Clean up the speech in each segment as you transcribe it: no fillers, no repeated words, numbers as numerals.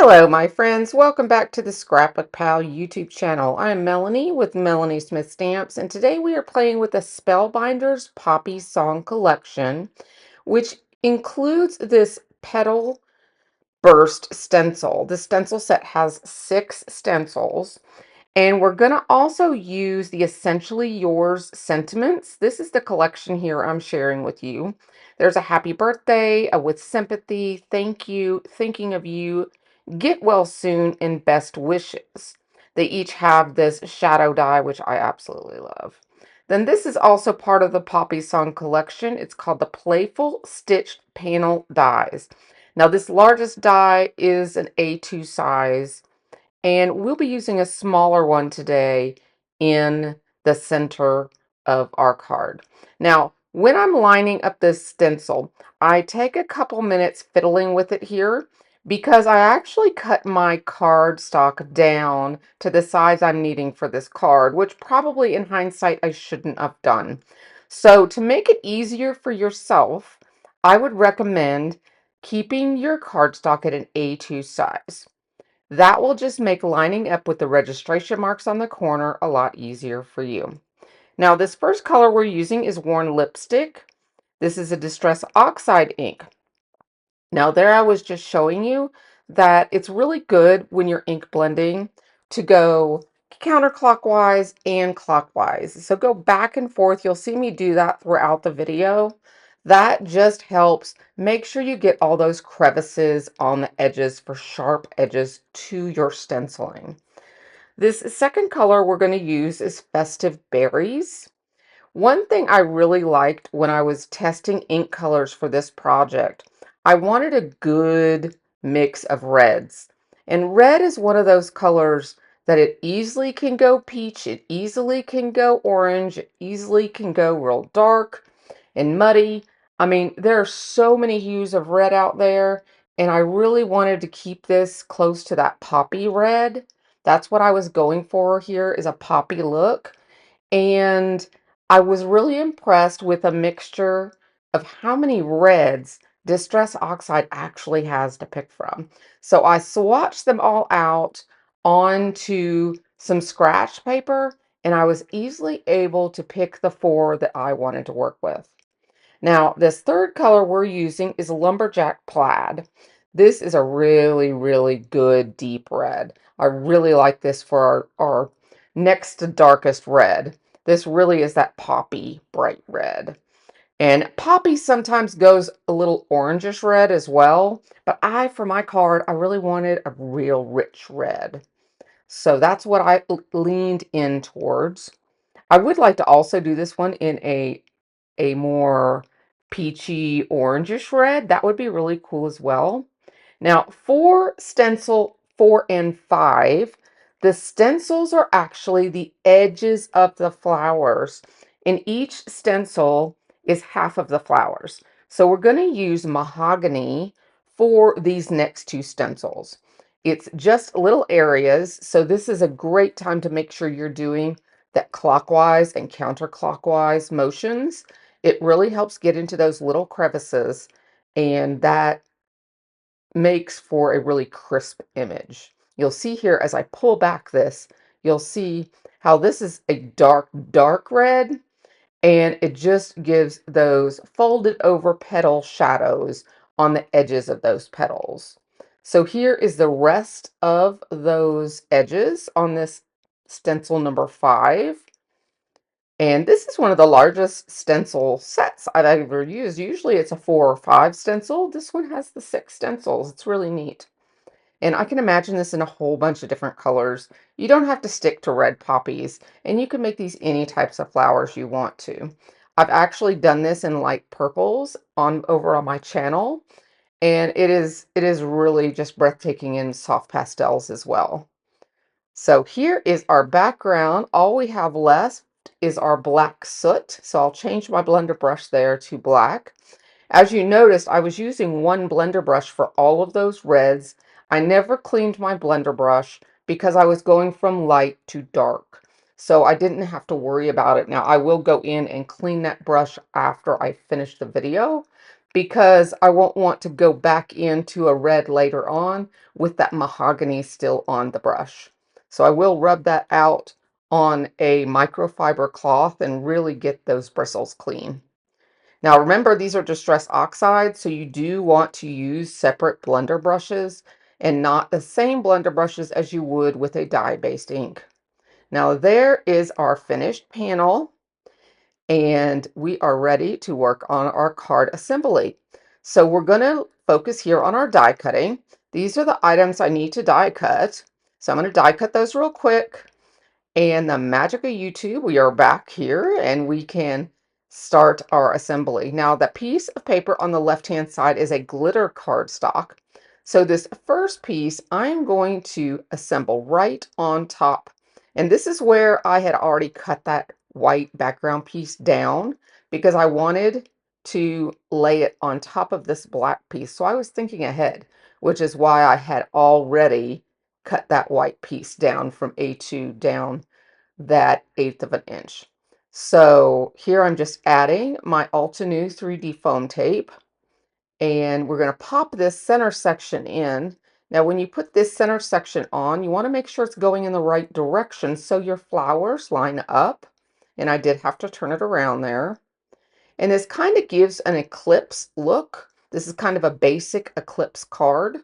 Hello, my friends. Welcome back to the Scrapbook Pal YouTube channel. I'm Melanie with Melanie Smith Stamps, and today we are playing with the Spellbinders Poppy Song Collection, which includes this Petal Burst stencil. The stencil set has 6 stencils, and we're going to also use the Essentially Yours sentiments. This is the collection here I'm sharing with you. There's a happy birthday, a with sympathy, thank you, thinking of you, get well soon, and best wishes. They each have this shadow die, which I absolutely love. Then this is also part of the Poppy Song collection. It's called the Playful Stitched Panel Dies. Now this largest die is an A2 size, and we'll be using a smaller one today in the center of our card. Now, when I'm lining up this stencil, I take a couple minutes fiddling with it here because I actually cut my cardstock down to the size I'm needing for this card, which probably in hindsight I shouldn't have done. So to make it easier for yourself, I would recommend keeping your cardstock at an A2 size. That will just make lining up with the registration marks on the corner a lot easier for you. Now, this first color we're using is Worn Lipstick. This is a Distress Oxide ink. Now, there I was just showing you that it's really good when you're ink blending to go counterclockwise and clockwise. So go back and forth. You'll see me do that throughout the video. That just helps make sure you get all those crevices on the edges for sharp edges to your stenciling. This second color we're going to use is Festive Berries. One thing I really liked when I was testing ink colors for this project, I wanted a good mix of reds. And red is one of those colors that it easily can go peach, it easily can go orange, it easily can go real dark and muddy. I mean, there are so many hues of red out there, and I really wanted to keep this close to that poppy red. That's what I was going for here, is a poppy look. And I was really impressed with a mixture of how many reds Distress Oxide actually has to pick from. So I swatched them all out onto some scratch paper, and I was easily able to pick the 4 that I wanted to work with. Now, this third color we're using is Lumberjack Plaid. This is a really, really good deep red. I really like this for our next to darkest red. This really is that poppy bright red. And poppy sometimes goes a little orangish red as well, but for my card, I really wanted a real rich red. So that's what I leaned in towards. I would like to also do this one in a more peachy orangish red. That would be really cool as well. Now, for stencil 4 and 5, the stencils are actually the edges of the flowers, and each stencil is half of the flowers. So we're going to use mahogany for these next 2 stencils. It's just little areas, so this is a great time to make sure you're doing that clockwise and counterclockwise motions. It really helps get into those little crevices, and that makes for a really crisp image. You'll see here as I pull back this, you'll see how this is a dark, dark red, and it just gives those folded over petal shadows on the edges of those petals. So here is the rest of those edges on this stencil number 5. And this is one of the largest stencil sets I've ever used. Usually it's a 4 or 5 stencil. This one has the 6 stencils. It's really neat. And I can imagine this in a whole bunch of different colors. You don't have to stick to red poppies, and you can make these any types of flowers you want to. I've actually done this in light purples over on my channel, and it is really just breathtaking in soft pastels as well. So here is our background. All we have left is our black soot. So I'll change my blender brush there to black. As you noticed, I was using one blender brush for all of those reds. I never cleaned my blender brush because I was going from light to dark. So I didn't have to worry about it. Now I will go in and clean that brush after I finish the video, because I won't want to go back into a red later on with that mahogany still on the brush. So I will rub that out on a microfiber cloth and really get those bristles clean. Now remember, these are distress oxides, so you do want to use separate blender brushes and not the same blender brushes as you would with a dye-based ink. Now there is our finished panel, and we are ready to work on our card assembly. So we're going to focus here on our die cutting. These are the items I need to die cut. So I'm going to die cut those real quick. And the magic of YouTube, we are back here and we can start our assembly. Now, the piece of paper on the left-hand side is a glitter cardstock. So this first piece, I'm going to assemble right on top. And this is where I had already cut that white background piece down because I wanted to lay it on top of this black piece. So I was thinking ahead, which is why I had already cut that white piece down from A2 down that 1/8 of an inch. So here I'm just adding my Altenew 3D foam tape, and we're going to pop this center section in. Now when you put this center section on, you want to make sure it's going in the right direction so your flowers line up. And I did have to turn it around there. And this kind of gives an eclipse look. This is kind of a basic eclipse card.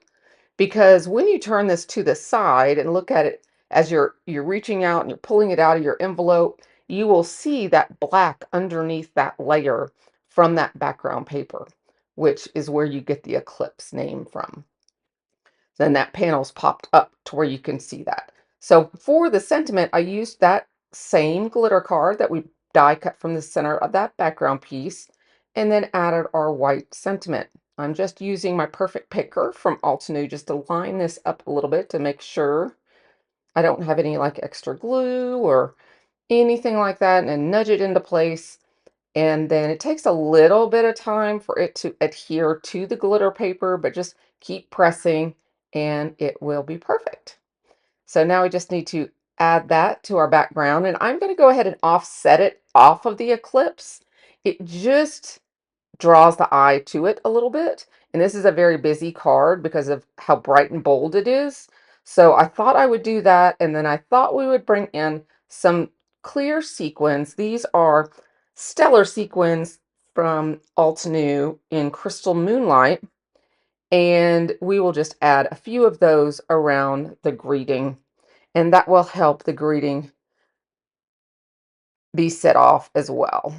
Because when you turn this to the side and look at it as you're reaching out and you're pulling it out of your envelope, you will see that black underneath that layer from that background paper, which is where you get the eclipse name from. Then that panel's popped up to where you can see that. So for the sentiment, I used that same glitter card that we die cut from the center of that background piece and then added our white sentiment. I'm just using my perfect picker from Altenew just to line this up a little bit to make sure I don't have any like extra glue or anything like that, and nudge it into place. And then it takes a little bit of time for it to adhere to the glitter paper, but just keep pressing and it will be perfect. So now we just need to add that to our background, and I'm going to go ahead and offset it off of the eclipse. It just draws the eye to it a little bit. And this is a very busy card because of how bright and bold it is. So I thought I would do that. And then I thought we would bring in some clear sequins. These are stellar sequins from Altenew in Crystal Moonlight. And we will just add a few of those around the greeting. And that will help the greeting be set off as well.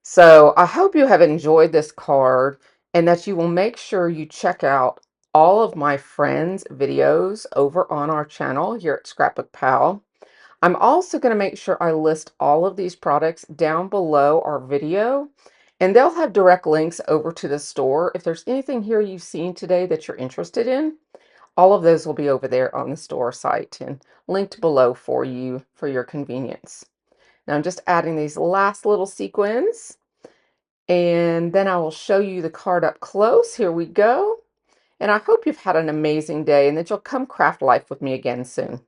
So I hope you have enjoyed this card and that you will make sure you check out all of my friends' videos over on our channel here at Scrapbook Pal. I'm also going to make sure I list all of these products down below our video, and they'll have direct links over to the store. If there's anything here you've seen today that you're interested in, all of those will be over there on the store site and linked below for you for your convenience. Now I'm just adding these last little sequins. And then I will show you the card up close. Here we go. And I hope you've had an amazing day and that you'll come craft life with me again soon.